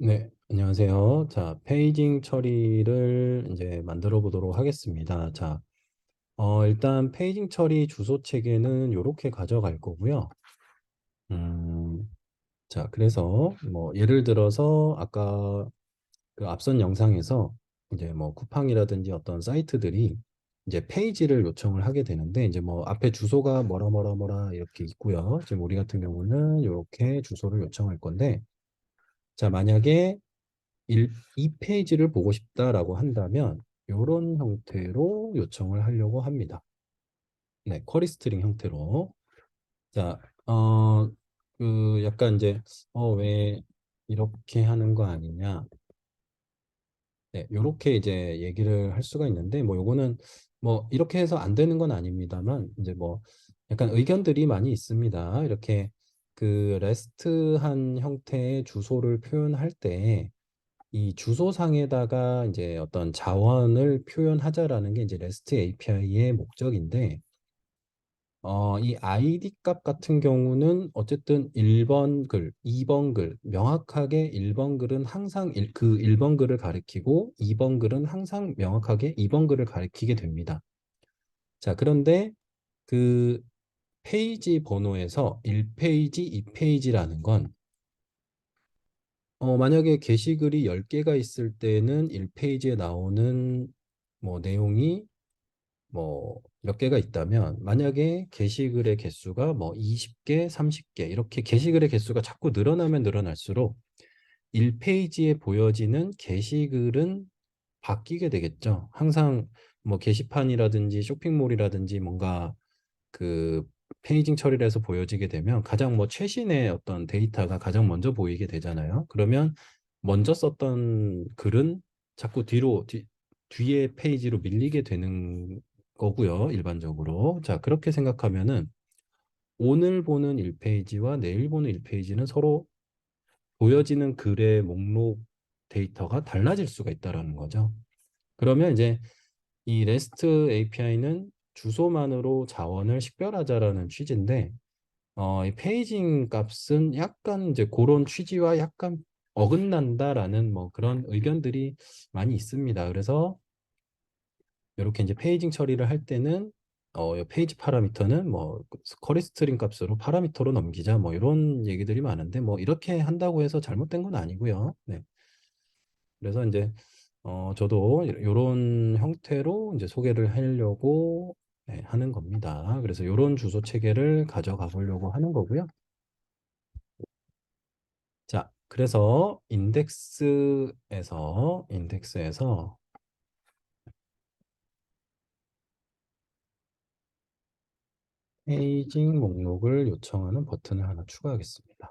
네, 안녕하세요. 자, 페이징 처리를 이제 만들어 보도록 하겠습니다. 자, 일단 페이징 처리 주소 체계는 이렇게 가져갈 거고요. 음, 자, 그래서 뭐 예를 들어서 아까 그 앞선 영상에서 이제 뭐 쿠팡이라든지 어떤 사이트들이 이제 페이지를 요청을 하게 되는데 이제 뭐 앞에 주소가 뭐라 뭐라 뭐라 이렇게 있고요. 지금 우리 같은 경우는 이렇게 주소를 요청할 건데 자, 만약에 2페이지를 보고 싶다라고 한다면 이런 형태로 요청을 하려고 합니다. 네, 쿼리 스트링 형태로. 자, 약간 이제 왜 이렇게 하는 거 아니냐? 네, 요렇게 이제 얘기를 할 수가 있는데 뭐 요거는 뭐 이렇게 해서 안 되는 건 아닙니다만 이제 뭐 약간 의견들이 많이 있습니다. 이렇게 그 레스트한 형태의 주소를 표현할 때 이 주소상에다가 이제 어떤 자원을 표현하자라는 게 이제 REST API의 목적인데, 이 ID 값 같은 경우는 어쨌든 1번 글, 2번 글, 명확하게 1번 글은 항상 그 1번 글을 가리키고 2번 글은 항상 명확하게 2번 글을 가리키게 됩니다. 자, 그런데 그 페이지 번호에서 1페이지, 2페이지라는 건 만약에 게시글이 10개가 있을 때는 1페이지에 나오는 뭐 내용이 뭐 몇 개가 있다면 만약에 게시글의 개수가 뭐 20개, 30개 이렇게 게시글의 개수가 자꾸 늘어나면 늘어날수록 1페이지에 보여지는 게시글은 바뀌게 되겠죠. 항상 뭐 게시판이라든지 쇼핑몰이라든지 뭔가 그 페이징 처리를 해서 보여지게 되면 가장 뭐 최신의 어떤 데이터가 가장 먼저 보이게 되잖아요. 그러면 먼저 썼던 글은 자꾸 뒤에 페이지로 밀리게 되는 거고요. 일반적으로. 자, 그렇게 생각하면은 오늘 보는 1페이지와 내일 보는 1페이지는 서로 보여지는 글의 목록 데이터가 달라질 수가 있다라는 거죠. 그러면 이제 이 REST API는 주소만으로 자원을 식별하자라는 취지인데, 이 페이징 값은 약간 이제 그런 취지와 약간 어긋난다라는 뭐 그런 의견들이 많이 있습니다. 그래서 이렇게 이제 페이징 처리를 할 때는 이 페이지 파라미터는 뭐 쿼리 스트링 값으로 파라미터로 넘기자 뭐 이런 얘기들이 많은데 뭐 이렇게 한다고 해서 잘못된 건 아니고요. 네. 그래서 이제 저도 이런 형태로 이제 소개를 하려고 네, 하는 겁니다. 그래서 이런 주소 체계를 가져가 보려고 하는 거고요. 자, 그래서 인덱스에서 페이징 목록을 요청하는 버튼을 하나 추가하겠습니다.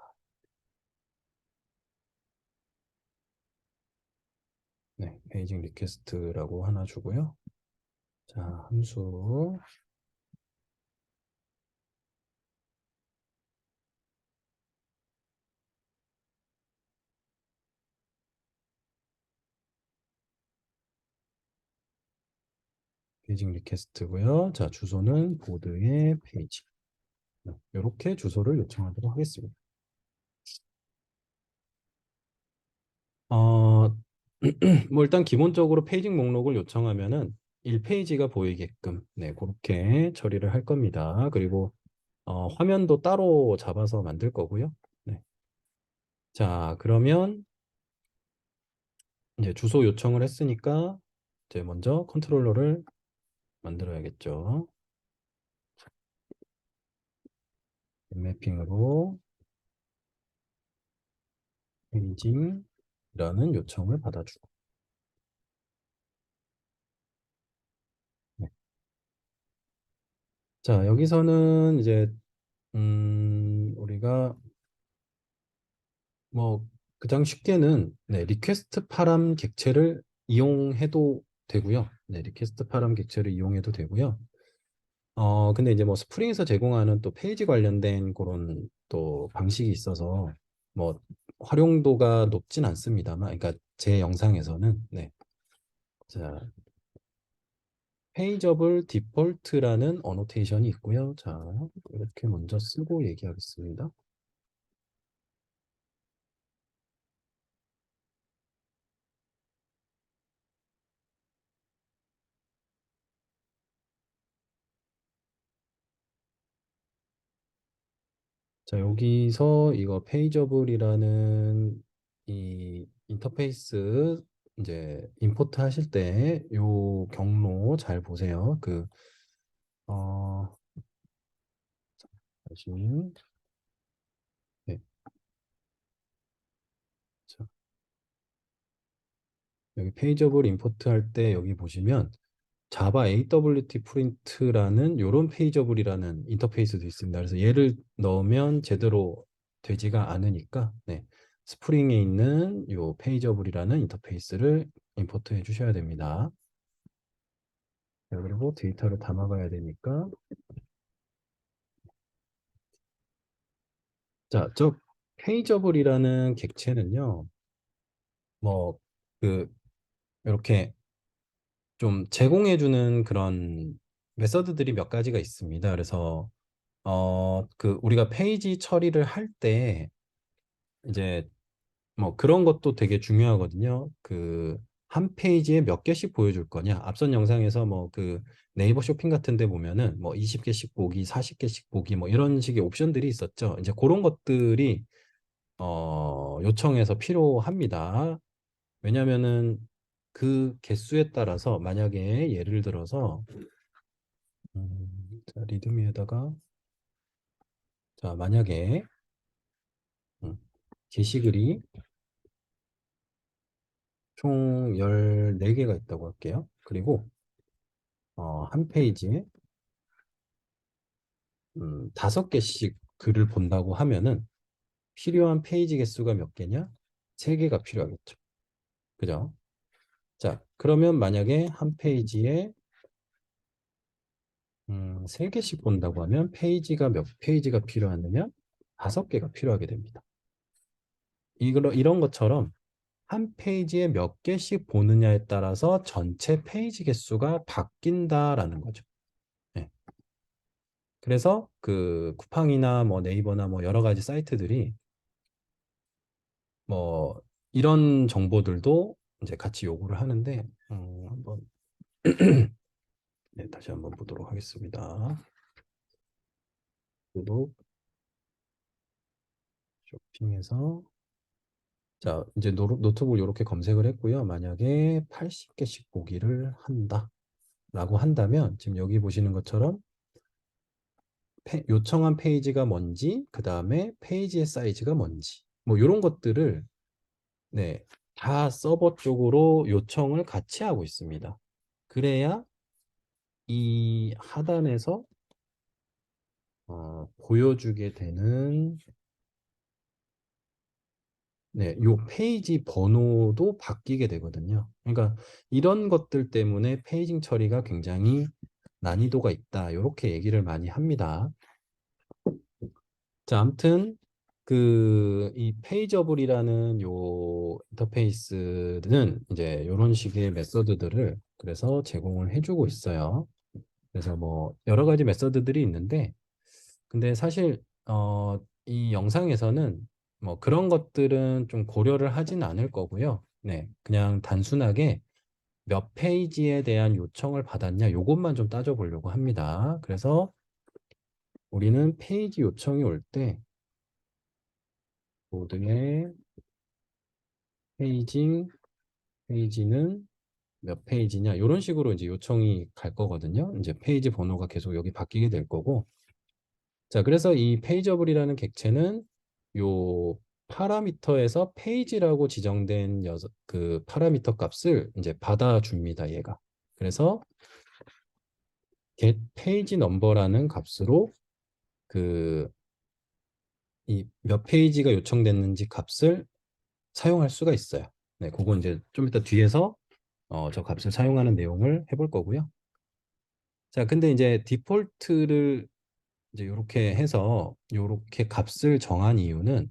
네, 페이징 리퀘스트라고 하나 주고요. 자, 함수 페이징 리퀘스트고요. 자, 주소는 보드의 페이지. 이렇게 주소를 요청하도록 하겠습니다. 어, 뭐 일단 기본적으로 페이징 목록을 요청하면은 1페이지가 보이게끔 네, 그렇게 처리를 할 겁니다. 그리고 화면도 따로 잡아서 만들 거고요. 네. 자, 그러면 이제 주소 요청을 했으니까 이제 먼저 컨트롤러를 만들어야겠죠. 맵핑으로 페이징이라는 요청을 받아주고. 네. 자, 여기서는 이제 우리가 뭐 가장 쉽게는 네, 리퀘스트 파람 객체를 이용해도 되고요. 네, 리퀘스트 파람 객체를 이용해도 되고요. 근데 이제 뭐 스프링에서 제공하는 또 페이지 관련된 그런 또 방식이 있어서 뭐 활용도가 높진 않습니다만, 그러니까 제 영상에서는 네. 자, 페이저블 디폴트라는 어노테이션이 있고요. 자, 이렇게 먼저 쓰고 얘기하겠습니다. 자, 여기서 이거 페이저블이라는 이 인터페이스 이제 임포트 하실 때 요 경로 잘 보세요. 어, 다시 네, 자, 여기 페이저블 임포트 할 때 여기 보시면 자바 AWT 프린트라는 요런 페이저블이라는 인터페이스도 있습니다. 그래서 얘를 넣으면 제대로 되지가 않으니까 네, 스프링에 있는 요 페이저블이라는 인터페이스를 임포트 해 주셔야 됩니다. 자, 그리고 데이터를 담아가야 되니까 자, 저 페이저블이라는 객체는요. 뭐 그 이렇게 좀 제공해 주는 그런 메서드들이 몇 가지가 있습니다. 그래서 우리가 페이지 처리를 할 때 이제 뭐 그런 것도 되게 중요하거든요. 한 페이지에 몇 개씩 보여줄 거냐. 앞선 영상에서 뭐 네이버 쇼핑 같은 데 보면은 뭐 20개씩 보기, 40개씩 보기 뭐 이런 식의 옵션들이 있었죠. 이제 그런 것들이 요청해서 필요합니다. 왜냐면은 그 개수에 따라서 만약에 예를 들어서 자, 리드미에다가 자, 만약에 음, 게시글이 총 14개가 있다고 할게요. 그리고 한 페이지에 5개씩 글을 본다고 하면은 필요한 페이지 개수가 몇 개냐? 3개가 필요하겠죠. 그죠? 자, 그러면 만약에 한 페이지에 3개씩 본다고 하면 페이지가 몇 페이지가 필요하느냐? 5개가 필요하게 됩니다. 이런 것처럼 한 페이지에 몇 개씩 보느냐에 따라서 전체 페이지 개수가 바뀐다라는 거죠. 네. 그래서 쿠팡이나 뭐 네이버나 뭐 여러 가지 사이트들이 뭐 이런 정보들도 이제 같이 요구를 하는데 한번 네, 다시 한번 보도록 하겠습니다. 구독 쇼핑에서 자 이제 노트북 이렇게 검색을 했고요. 만약에 80개씩 보기를 한다라고 한다면 지금 여기 보시는 것처럼 요청한 페이지가 뭔지 그 다음에 페이지의 사이즈가 뭔지 뭐 이런 것들을 네, 다 서버 쪽으로 요청을 같이 하고 있습니다. 그래야 이 하단에서 보여주게 되는 네, 요 페이지 번호도 바뀌게 되거든요. 그러니까 이런 것들 때문에 페이징 처리가 굉장히 난이도가 있다. 이렇게 얘기를 많이 합니다. 자, 아무튼 이 페이저블이라는 요 인터페이스는 이제 이런 식의 메서드들을 그래서 제공을 해주고 있어요. 그래서 뭐 여러 가지 메서드들이 있는데 근데 사실 이 영상에서는 뭐 그런 것들은 좀 고려를 하진 않을 거고요. 네, 그냥 단순하게 몇 페이지에 대한 요청을 받았냐 요것만 좀 따져보려고 합니다. 그래서 우리는 페이지 요청이 올 때 모드의 페이징 페이지는 몇 페이지냐 이런 식으로 이제 요청이 갈 거거든요. 이제 페이지 번호가 계속 여기 바뀌게 될 거고 자, 그래서 이 페이저블이라는 객체는 요 파라미터에서 페이지라고 지정된 파라미터 값을 이제 받아줍니다, 얘가. 그래서 get page number라는 값으로 그 이 몇 페이지가 요청됐는지 값을 사용할 수가 있어요. 네, 그건 이제 좀 이따 뒤에서 저 값을 사용하는 내용을 해볼 거고요. 자, 근데 이제 디폴트를 이제 이렇게 해서 이렇게 값을 정한 이유는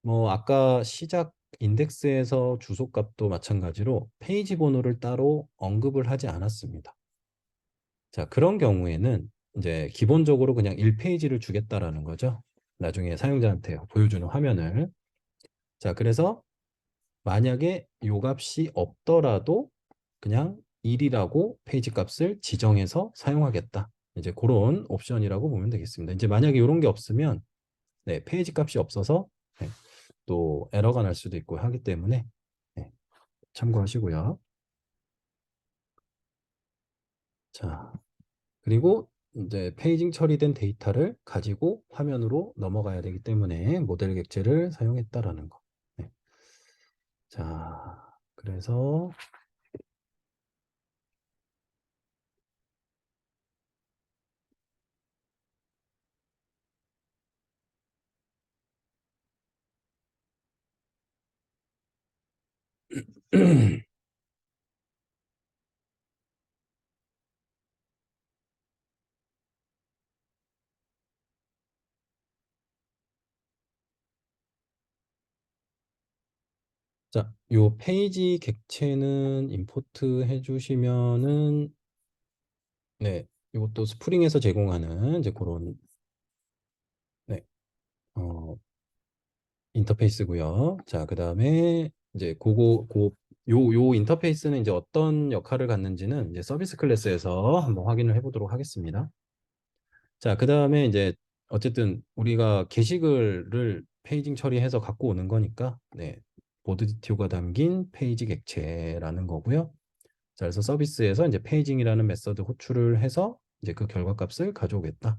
뭐 아까 시작 인덱스에서 주소값도 마찬가지로 페이지 번호를 따로 언급을 하지 않았습니다. 자, 그런 경우에는 이제 기본적으로 그냥 1페이지를 주겠다라는 거죠. 나중에 사용자한테 보여주는 화면을. 자, 그래서 만약에 요 값이 없더라도 그냥 1이라고 페이지 값을 지정해서 사용하겠다. 이제 그런 옵션이라고 보면 되겠습니다. 이제 만약에 이런 게 없으면 네, 페이지 값이 없어서 네, 또 에러가 날 수도 있고 하기 때문에 네, 참고하시고요. 자, 그리고 이제 페이징 처리된 데이터를 가지고 화면으로 넘어가야 되기 때문에 모델 객체를 사용했다라는 거. 네. 자, 그래서 자, 요 페이지 객체는 임포트 해주시면은 네, 이것도 스프링에서 제공하는 이제 그런 네, 어, 인터페이스고요. 자, 그다음에 이제 요 인터페이스는 이제 어떤 역할을 갖는지는 이제 서비스 클래스에서 한번 확인을 해보도록 하겠습니다. 자, 그다음에 이제 어쨌든 우리가 게시글을 페이징 처리해서 갖고 오는 거니까 네, 보드 디테일가 담긴 페이지 객체라는 거고요. 자, 그래서 서비스에서 이제 페이징이라는 메서드 호출을 해서 이제 그 결과값을 가져오겠다.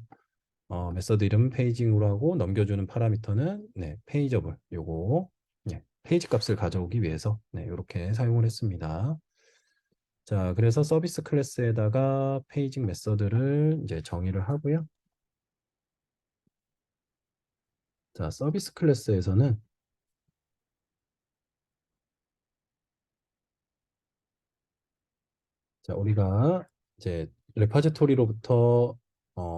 메서드 이름 페이징으로 하고 넘겨주는 파라미터는 네, 페이저블 요거 네, 페이지 값을 가져오기 위해서 네, 이렇게 사용을 했습니다. 자, 그래서 서비스 클래스에다가 페이징 메서드를 이제 정의를 하고요. 자, 서비스 클래스에서는 자, 우리가 이제 레파지토리로부터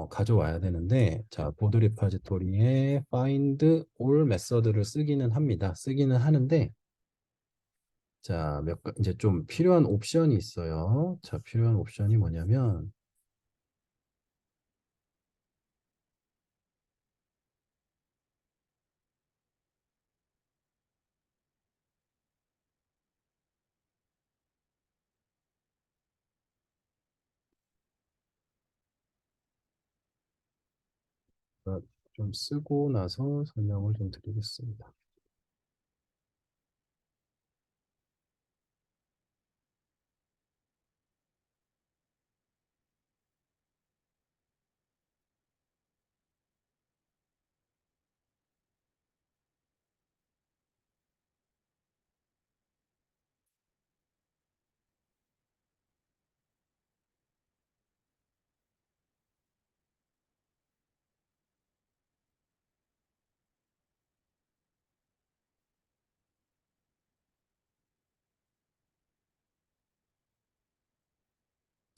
가져와야 되는데 자, 보드 레파지토리에 find all 메서드를 쓰기는 합니다. 쓰기는 하는데 자, 이제 좀 필요한 옵션이 있어요. 자, 필요한 옵션이 뭐냐면 좀 쓰고 나서 설명을 좀 드리겠습니다.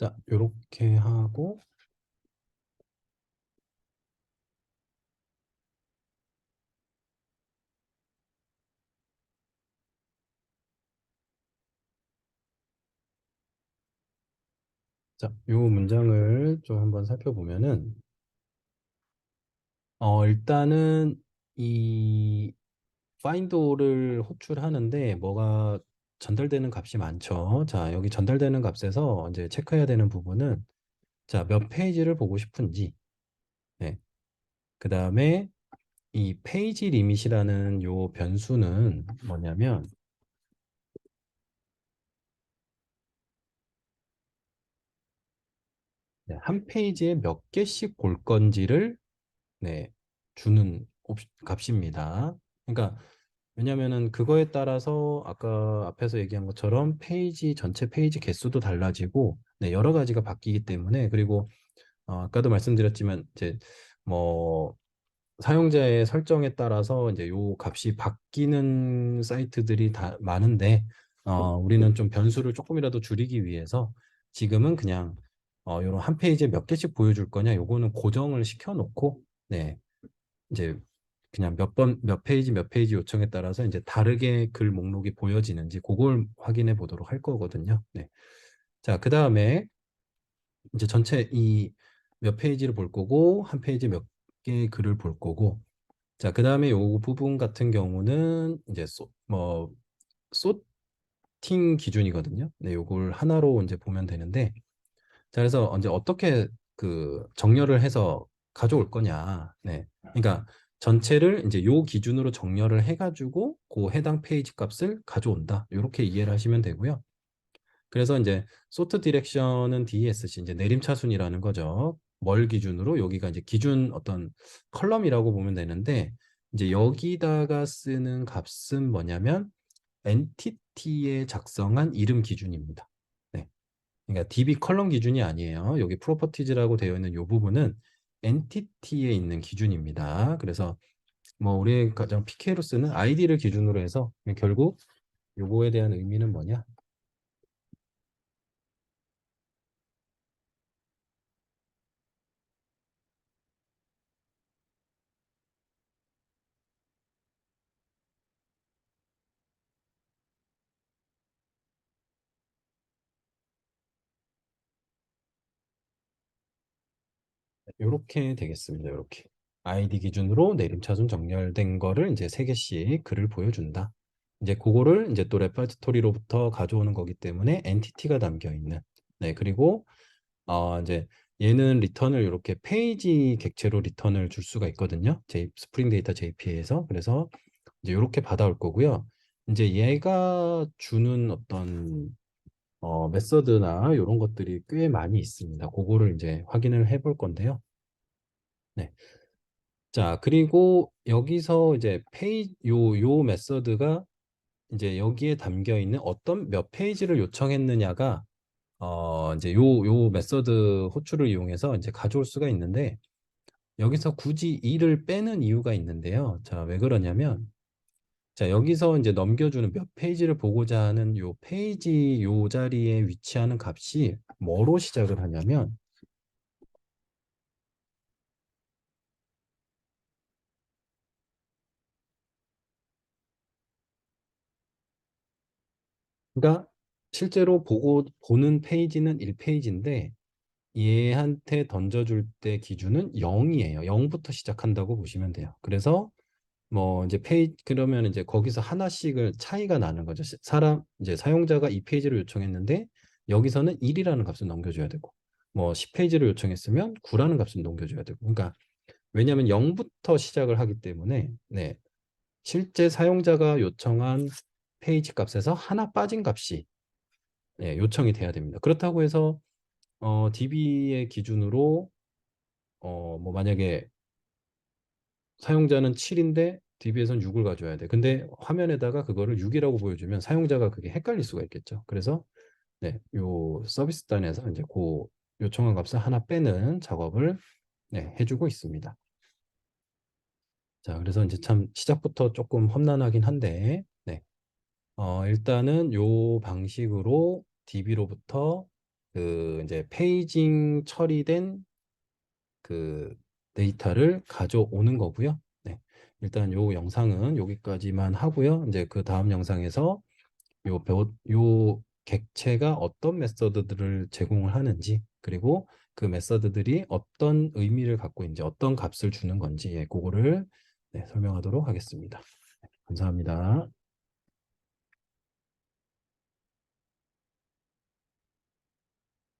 자, 요렇게 하고 자, 요 문장을 좀 한번 살펴보면은 일단은 이 find all을 호출하는데 뭐가 전달되는 값이 많죠. 자, 여기 전달되는 값에서 이제 체크해야 되는 부분은 자, 몇 페이지를 보고 싶은지 네. 그다음에 이 페이지 리밋이라는 요 변수는 뭐냐면 네, 한 페이지에 몇 개씩 볼 건지를 네, 주는 값입니다. 그러니까 왜냐면은 그거에 따라서 아까 앞에서 얘기한 것처럼 페이지 전체 페이지 개수도 달라지고 네, 여러 가지가 바뀌기 때문에 그리고 아까도 말씀드렸지만 이제 뭐 사용자의 설정에 따라서 이제 요 값이 바뀌는 사이트들이 다 많은데 우리는 좀 변수를 조금이라도 줄이기 위해서 지금은 그냥 요런 한 페이지에 몇 개씩 보여줄 거냐 요거는 고정을 시켜 놓고 네 이제 그냥 몇 페이지 몇 페이지 요청에 따라서 이제 다르게 글 목록이 보여지는지 그걸 확인해 보도록 할 거거든요. 네. 자, 그다음에 이제 전체 이 몇 페이지를 볼 거고 한 페이지에 몇 개의 글을 볼 거고 자, 그다음에 요 부분 같은 경우는 이제 소팅 기준이거든요. 네, 요걸 하나로 이제 보면 되는데 자, 그래서 이제 어떻게 그 정렬을 해서 가져올 거냐. 네. 그러니까 전체를 이제 요 기준으로 정렬을 해가지고 그 해당 페이지 값을 가져온다. 이렇게 이해를 하시면 되고요. 그래서 이제 소트 디렉션은 DESC 이제 내림차순이라는 거죠. 뭘 기준으로 여기가 이제 기준 어떤 컬럼이라고 보면 되는데 이제 여기다가 쓰는 값은 뭐냐면 엔티티에 작성한 이름 기준입니다. 네. 그러니까 DB 컬럼 기준이 아니에요. 여기 프로퍼티즈라고 되어 있는 이 부분은 엔티티에 있는 기준입니다. 그래서 뭐 우리 가장 PK로 쓰는 아이디를 기준으로 해서 결국 요거에 대한 의미는 뭐냐? 요렇게 되겠습니다. 요렇게. 아이디 기준으로 내림차순 정렬된 거를 이제 세 개씩 글을 보여준다. 이제 그거를 이제 또 레파지토리로부터 가져오는 거기 때문에 엔티티가 담겨 있는. 네, 그리고 이제 얘는 리턴을 이렇게 페이지 객체로 리턴을 줄 수가 있거든요. 스프링 데이터 JPA에서. 그래서 이제 이렇게 받아올 거고요. 이제 얘가 주는 어떤 메서드나 이런 것들이 꽤 많이 있습니다. 그거를 이제 확인을 해볼 건데요. 네. 자, 그리고 여기서 이제 요 메서드가 이제 여기에 담겨 있는 어떤 몇 페이지를 요청했느냐가 이제 요 메서드 호출을 이용해서 이제 가져올 수가 있는데 여기서 굳이 이를 빼는 이유가 있는데요. 자, 왜 그러냐면 자, 여기서 이제 넘겨주는 몇 페이지를 보고자 하는 요 페이지 요 자리에 위치하는 값이 뭐로 시작을 하냐면 그러니까 실제로 보는 페이지는 1페이지인데 얘한테 던져줄 때 기준은 0이에요. 0부터 시작한다고 보시면 돼요. 그래서 뭐 이제 그러면 이제 거기서 하나씩을 차이가 나는 거죠. 사람 이제 사용자가 이 페이지를 요청했는데 여기서는 1이라는 값을 넘겨줘야 되고 뭐 10페이지를 요청했으면 9라는 값을 넘겨줘야 되고 그러니까 왜냐하면 0부터 시작을 하기 때문에 네 실제 사용자가 요청한 페이지 값에서 하나 빠진 값이 네, 요청이 돼야 됩니다. 그렇다고 해서 DB의 기준으로 뭐 만약에 사용자는 7인데 DB에서는 6을 가져야 돼. 근데 화면에다가 그거를 6이라고 보여주면 사용자가 그게 헷갈릴 수가 있겠죠. 그래서 네, 요 서비스 단에서 이제 그 요청한 값을 하나 빼는 작업을 네, 해주고 있습니다. 자, 그래서 이제 참 시작부터 조금 험난하긴 한데, 네, 일단은 요 방식으로 DB로부터 그 이제 페이징 처리된 그 데이터를 가져오는 거고요. 네. 일단 요 영상은 여기까지만 하고요. 이제 그 다음 영상에서 요 객체가 어떤 메서드들을 제공을 하는지 그리고 그 메서드들이 어떤 의미를 갖고 있는지 어떤 값을 주는 건지 예, 그거를 네, 설명하도록 하겠습니다. 감사합니다.